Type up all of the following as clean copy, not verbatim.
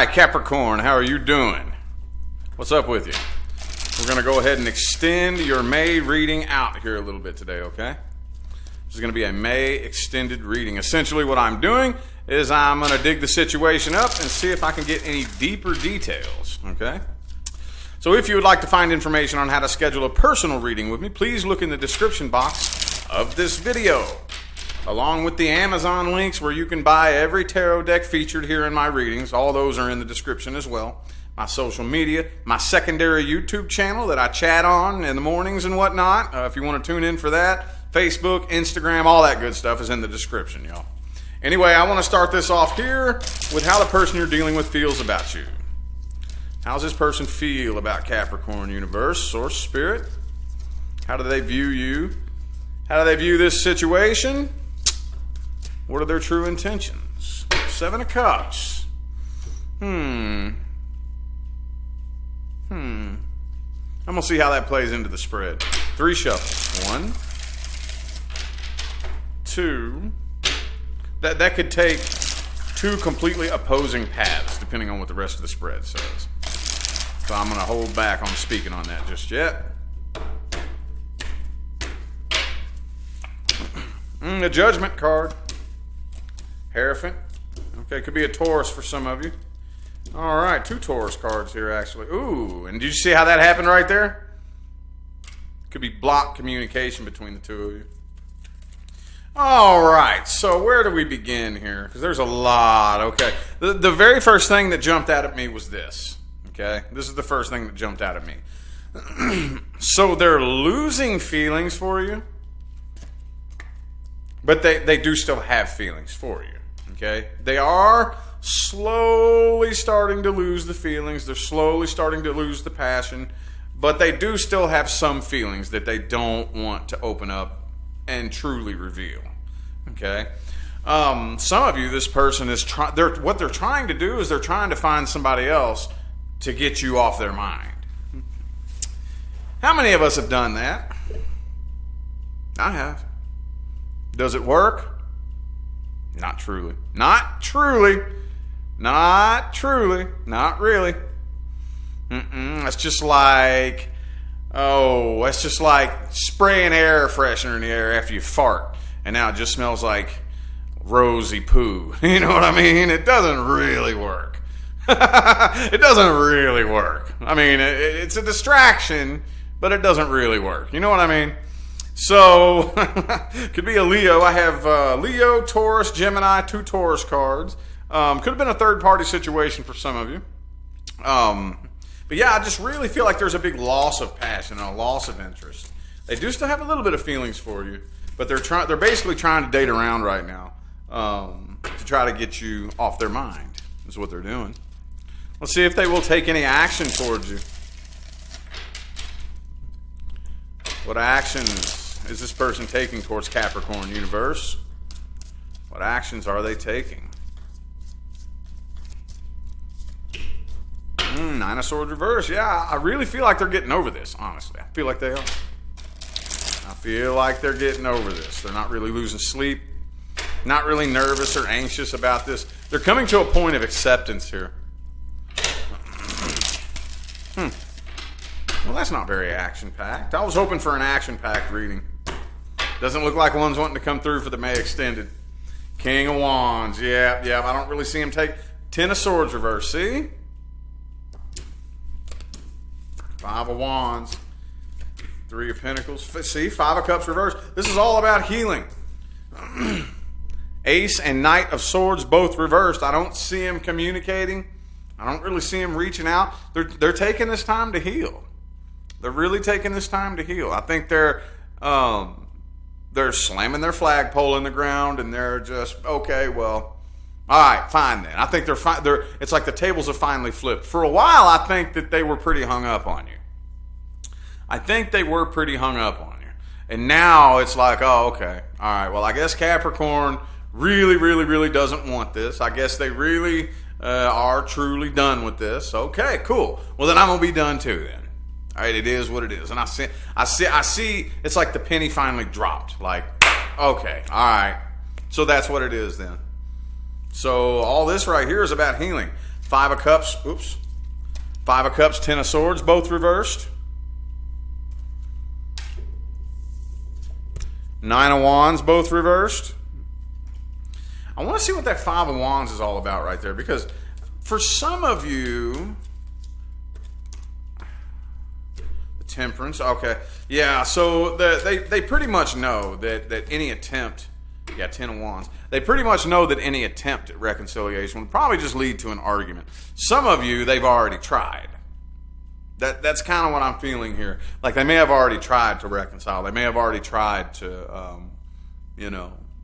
right, Capricorn, how are you doing? What's up with you? We're going to go ahead and extend your May reading out here a little bit today, okay? This is going to be a May extended reading. Essentially what I'm doing is I'm going to dig the situation up and see if I can get any deeper details, okay? So if you would like to find information on how to schedule a personal reading with me, please look in the description box of this video, along with the Amazon links where you can buy every tarot deck featured here in my readings. All those are in the description as well. My social media, my secondary YouTube channel that I chat on in the mornings and whatnot. If you want to tune in for that, Facebook, Instagram, all that good stuff is in the description, y'all. Anyway, I want to start this off here with how the person you're dealing with feels about you. How's this person feel about Capricorn universe, source, spirit? How do they view you? How do they view this situation? What are their true intentions? 7 of Cups. I'm going to see how that plays into the spread. 3 shuffles. 1, 2. That could take 2 completely opposing paths, depending on what the rest of the spread says. So I'm going to hold back on speaking on that just yet. The Judgment card. Hierophant. Okay, could be a Taurus for some of you. All right, 2 Taurus cards here, actually. Ooh, and did you see how that happened right there? Could be blocked communication between the 2 of you. All right, so where do we begin here? Because there's a lot. Okay, the very first thing that jumped out at me was this. Okay, this is the first thing that jumped out at me. So they're losing feelings for you, but they do still have feelings for you. Okay, they are slowly starting to lose the feelings. They're slowly starting to lose the passion, but they do still have some feelings that they don't want to open up and truly reveal. Okay, some of you, this person is what they're trying to do is they're trying to find somebody else to get you off their mind. How many of us have done that? I have. Does it work? Not truly. Not truly. Not truly. Not really. That's just like, that's just like spraying air freshener in the air after you fart, and now it just smells like rosy poo. You know what I mean? It doesn't really work. It doesn't really work. I mean, it's a distraction, but it doesn't really work. You know what I mean? So, could be a Leo. I have Leo, Taurus, Gemini, 2 Taurus cards. Could have been a third-party situation for some of you. But yeah, I just really feel like there's a big loss of passion and a loss of interest. They do still have a little bit of feelings for you, but they're basically trying to date around right now to try to get you off their mind, is what they're doing. Let's see if they will take any action towards you. What actions is this person taking towards Capricorn universe? What actions are they taking? 9 of Swords reverse. Yeah, I really feel like they're getting over this, honestly. I feel like they are. I feel like they're getting over this. They're not really losing sleep. Not really nervous or anxious about this. They're coming to a point of acceptance here. Well, that's not very action-packed. I was hoping for an action-packed reading. Doesn't look like one's wanting to come through for the May extended. King of Wands. Yeah, I don't really see him take. 10 of Swords reverse. See? 5 of Wands. 3 of Pentacles. See? 5 of Cups reverse. This is all about healing. Ace and Knight of Swords both reversed. I don't see him communicating. I don't really see him reaching out. They're taking this time to heal. They're really taking this time to heal. I think they're slamming their flagpole in the ground, and they're just, okay, well, all right, fine then. I think they're fine. It's like the tables have finally flipped. For a while, I think that they were pretty hung up on you. I think they were pretty hung up on you. And now it's like, oh, okay, all right, well, I guess Capricorn really, really, really doesn't want this. I guess they really are truly done with this. Okay, cool. Well, then I'm going to be done too then. All right, it is what it is. And I see, it's like the penny finally dropped. Like, okay, all right. So that's what it is then. So all this right here is about healing. Five of Cups, oops. Five of Cups, Ten of Swords, both reversed. Nine of Wands, both reversed. I want to see what that Five of Wands is all about right there, because for some of you, the Temperance, okay, yeah, so they pretty much know that any attempt, yeah, Ten of Wands, they pretty much know that any attempt at reconciliation would probably just lead to an argument. Some of you, they've already tried. That's kind of what I'm feeling here. Like they may have already tried to reconcile. They may have already tried to,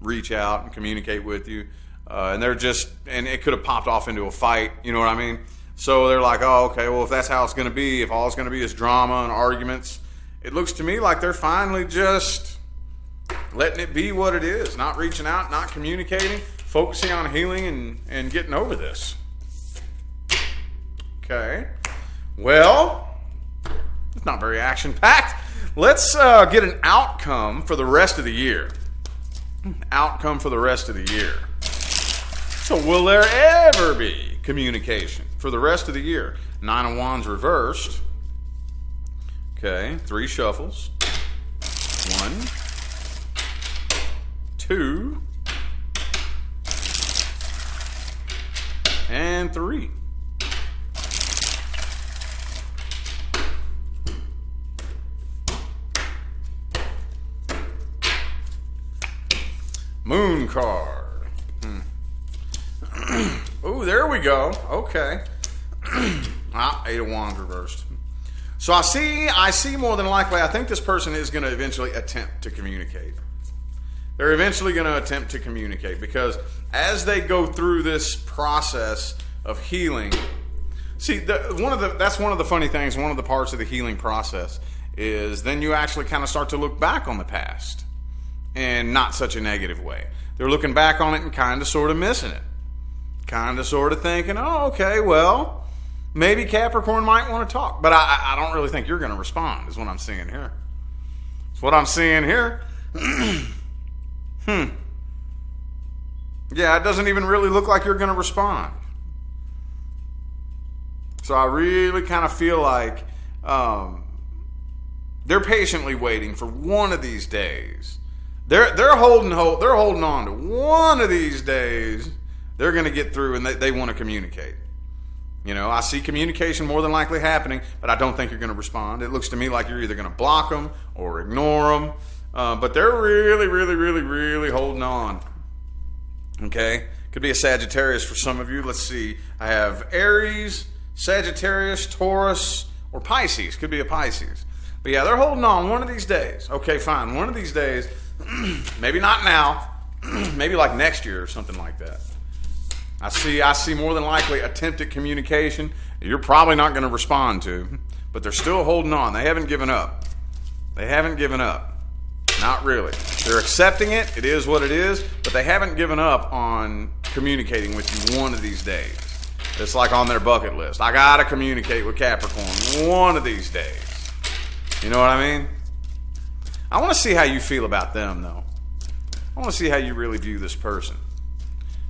reach out and communicate with you. And it could have popped off into a fight. You know what I mean? So they're like, oh, okay, well, if that's how it's going to be, if all it's going to be is drama and arguments, it looks to me like they're finally just letting it be what it is, not reaching out, not communicating, focusing on healing and getting over this. Okay. Well, it's not very action-packed. Let's get an outcome for the rest of the year. Outcome for the rest of the year. So will there ever be communication for the rest of the year? Nine of Wands reversed. Okay, 3 shuffles. 1, 2, and 3. Moon card. Oh, there we go. Okay. Eight of Wands reversed. So I see more than likely, I think this person is going to eventually attempt to communicate. They're eventually going to attempt to communicate because as they go through this process of healing, see, that's one of the funny things, one of the parts of the healing process is then you actually kind of start to look back on the past in not such a negative way. They're looking back on it and kind of sort of missing it. Kind of sort of thinking, oh, okay, well, maybe Capricorn might want to talk. But I don't really think you're going to respond, is what I'm seeing here. It's what I'm seeing here. Yeah, it doesn't even really look like you're going to respond. So I really kind of feel like they're patiently waiting for one of these days. They're holding on to one of these days. They're going to get through and they want to communicate. You know, I see communication more than likely happening, but I don't think you're going to respond. It looks to me like you're either going to block them or ignore them. But they're really, really, really, really holding on. Okay? Could be a Sagittarius for some of you. Let's see. I have Aries, Sagittarius, Taurus, or Pisces. Could be a Pisces. But yeah, they're holding on one of these days. Okay, fine. One of these days, maybe not now, maybe like next year or something like that. I see more than likely attempted communication you're probably not going to respond to, but they're still holding on. They haven't given up. They haven't given up. Not really. They're accepting it. It is what it is, but they haven't given up on communicating with you one of these days. It's like on their bucket list. I got to communicate with Capricorn one of these days. You know what I mean? I want to see how you feel about them, though. I want to see how you really view this person.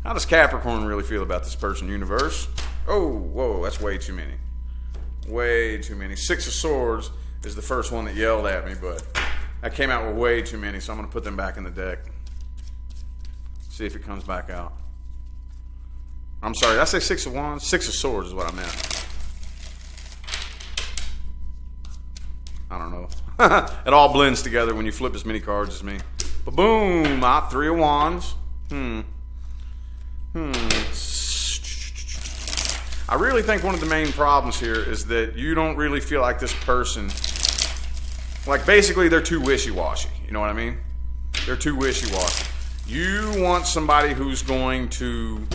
How does Capricorn really feel about this person, universe? Oh, whoa, that's way too many. Way too many. 6 of Swords is the first one that yelled at me, but I came out with way too many, so I'm going to put them back in the deck. See if it comes back out. I'm sorry, did I say 6 of Wands? 6 of Swords is what I meant. I don't know. It all blends together when you flip as many cards as me. But boom, 3 of Wands. I really think one of the main problems here is that you don't really feel like this person, like basically they're too wishy-washy. You know what I mean? They're too wishy-washy. You want somebody who's going to,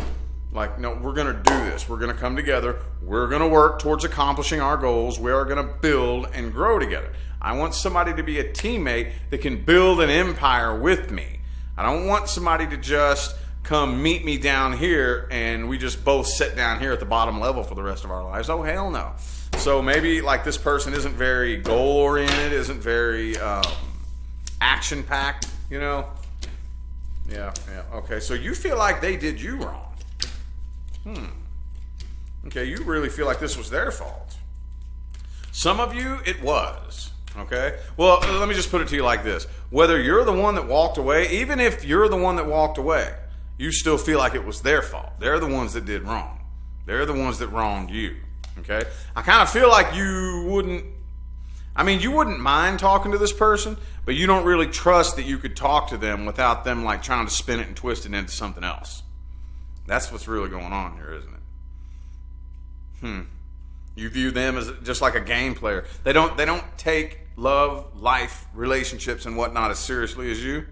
like, no, we're going to do this. We're going to come together. We're going to work towards accomplishing our goals. We are going to build and grow together. I want somebody to be a teammate that can build an empire with me. I don't want somebody to just come meet me down here and we just both sit down here at the bottom level for the rest of our lives. Oh, hell no. So maybe like this person isn't very goal-oriented, isn't very action-packed, you know? Yeah, okay. So you feel like they did you wrong. Okay, you really feel like this was their fault. Some of you, it was. Okay? Well, let me just put it to you like this. Whether you're the one that walked away, even if you're the one that walked away, you still feel like it was their fault. They're the ones that did wrong. They're the ones that wronged you. Okay? I kind of feel like you wouldn't mind talking to this person, but you don't really trust that you could talk to them without them like trying to spin it and twist it into something else. That's what's really going on here, isn't it? You view them as just like a game player. They don't take love, life, relationships, and whatnot as seriously as you.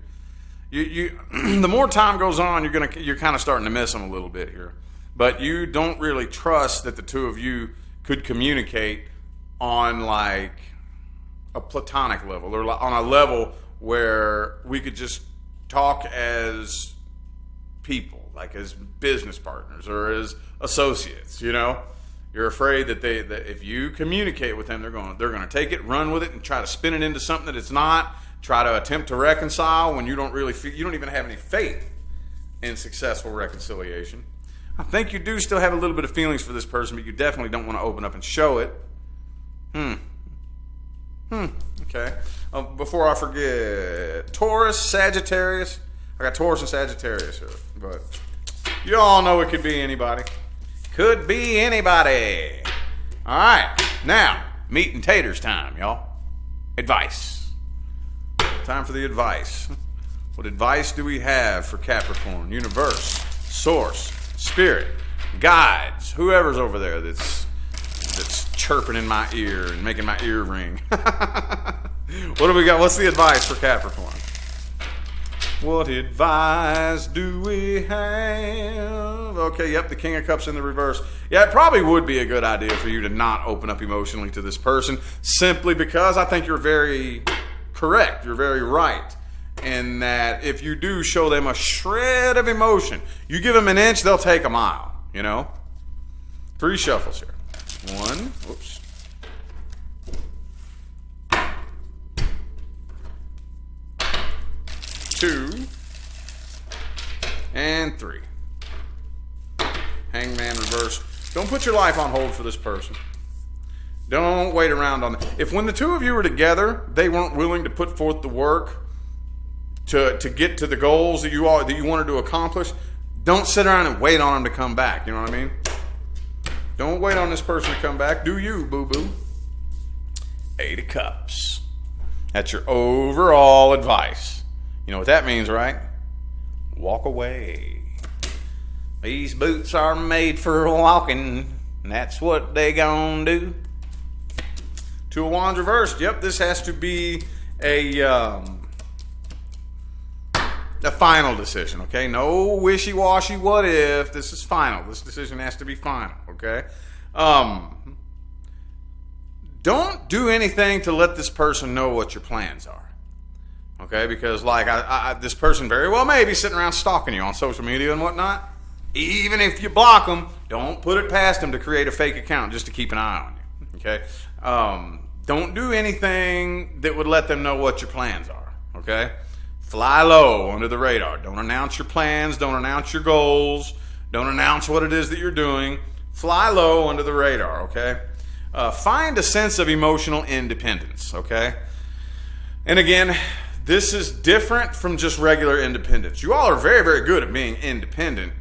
You the more time goes on, you're kind of starting to miss them a little bit here. But you don't really trust that the two of you could communicate on like a platonic level or on a level where we could just talk as people, like as business partners or as associates, you know? You're afraid that that if you communicate with them, they're going to take it, run with it, and try to spin it into something that it's not. Try to attempt to reconcile when you don't even have any faith in successful reconciliation. I think you do still have a little bit of feelings for this person, but you definitely don't want to open up and show it. Okay. Before I forget, Taurus, Sagittarius. I got Taurus and Sagittarius here, but you all know it could be anybody. Could be anybody. All right. Now, meat and taters time, y'all. Advice. Time for the advice. What advice do we have for Capricorn? Universe, source, spirit, guides, whoever's over there that's chirping in my ear and making my ear ring. What do we got? What's the advice for Capricorn? What advice do we have? Okay, yep, the King of Cups in the reverse. Yeah, it probably would be a good idea for you to not open up emotionally to this person, simply because I think you're very correct. You're very right. And that if you do show them a shred of emotion, you give them an inch, they'll take a mile, you know? 3 shuffles here. 1, whoops. 2, and 3. Hangman reverse. Don't put your life on hold for this person. Don't wait around on it. If when the two of you were together, they weren't willing to put forth the work to get to the goals that you wanted to accomplish, don't sit around and wait on them to come back. You know what I mean? Don't wait on this person to come back. Do you, boo-boo? 8 of Cups. That's your overall advice. You know what that means, right? Walk away. These boots are made for walking, and that's what they gonna do. 2 of Wands reversed. Yep, this has to be a final decision, okay? No wishy-washy what if. This is final. This decision has to be final, okay? Don't do anything to let this person know what your plans are. Okay, because like this person very well may be sitting around stalking you on social media and whatnot. Even if you block them, don't put it past them to create a fake account just to keep an eye on you. Okay, don't do anything that would let them know what your plans are. Okay, fly low under the radar. Don't announce your plans. Don't announce your goals. Don't announce what it is that you're doing. Fly low under the radar. Okay, find a sense of emotional independence. Okay, and again, this is different from just regular independence. You all are very, very good at being independent.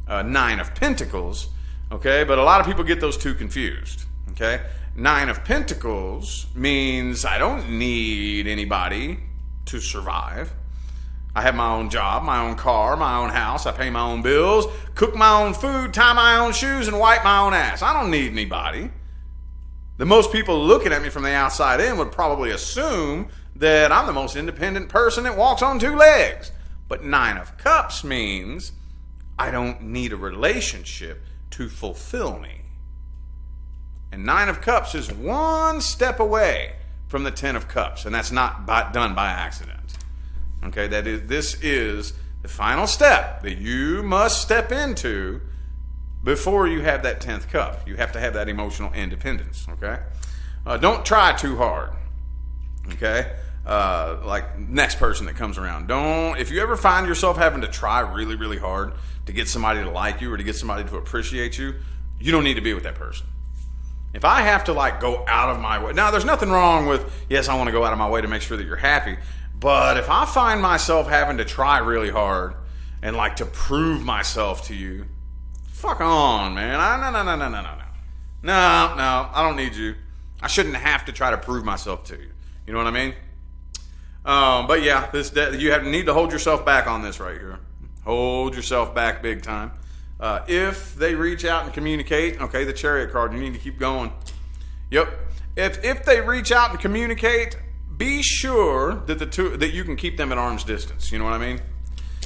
9 of Pentacles, okay? But a lot of people get those two confused, okay? 9 of Pentacles means I don't need anybody to survive. I have my own job, my own car, my own house. I pay my own bills, cook my own food, tie my own shoes, and wipe my own ass. I don't need anybody. The most people looking at me from the outside in would probably assume that I'm the most independent person that walks on 2 legs. But 9 of Cups means I don't need a relationship to fulfill me. And 9 of Cups is 1 step away from the 10 of Cups, and that's not done by accident. Okay, this is the final step that you must step into before you have that 10th cup. You have to have that emotional independence, okay? Don't try too hard, okay? Like next person that comes around. If you ever find yourself having to try really, really hard to get somebody to like you or to get somebody to appreciate you, you don't need to be with that person. If I have to like go out of my way, now there's nothing wrong with, yes, I want to go out of my way to make sure that you're happy. But if I find myself having to try really hard and like to prove myself to you, fuck on, man. No, I don't need you. I shouldn't have to try to prove myself to you. You know what I mean? But yeah, you need to hold yourself back on this right here. Hold yourself back big time. If they reach out and communicate, okay, the Chariot card, you need to keep going. Yep. If they reach out and communicate, be sure that you can keep them at arm's distance. You know what I mean?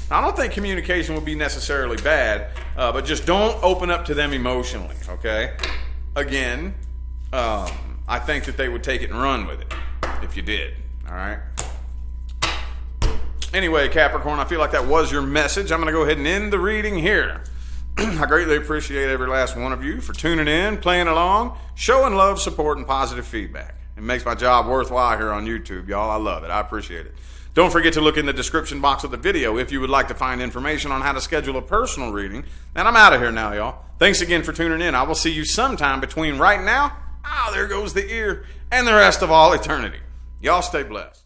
Now, I don't think communication would be necessarily bad, but just don't open up to them emotionally, okay? Again, I think that they would take it and run with it if you did, all right? Anyway, Capricorn, I feel like that was your message. I'm going to go ahead and end the reading here. I greatly appreciate every last one of you for tuning in, playing along, showing love, support, and positive feedback. It makes my job worthwhile here on YouTube, y'all. I love it. I appreciate it. Don't forget to look in the description box of the video if you would like to find information on how to schedule a personal reading. And I'm out of here now, y'all. Thanks again for tuning in. I will see you sometime between right now, there goes the ear, and the rest of all eternity. Y'all stay blessed.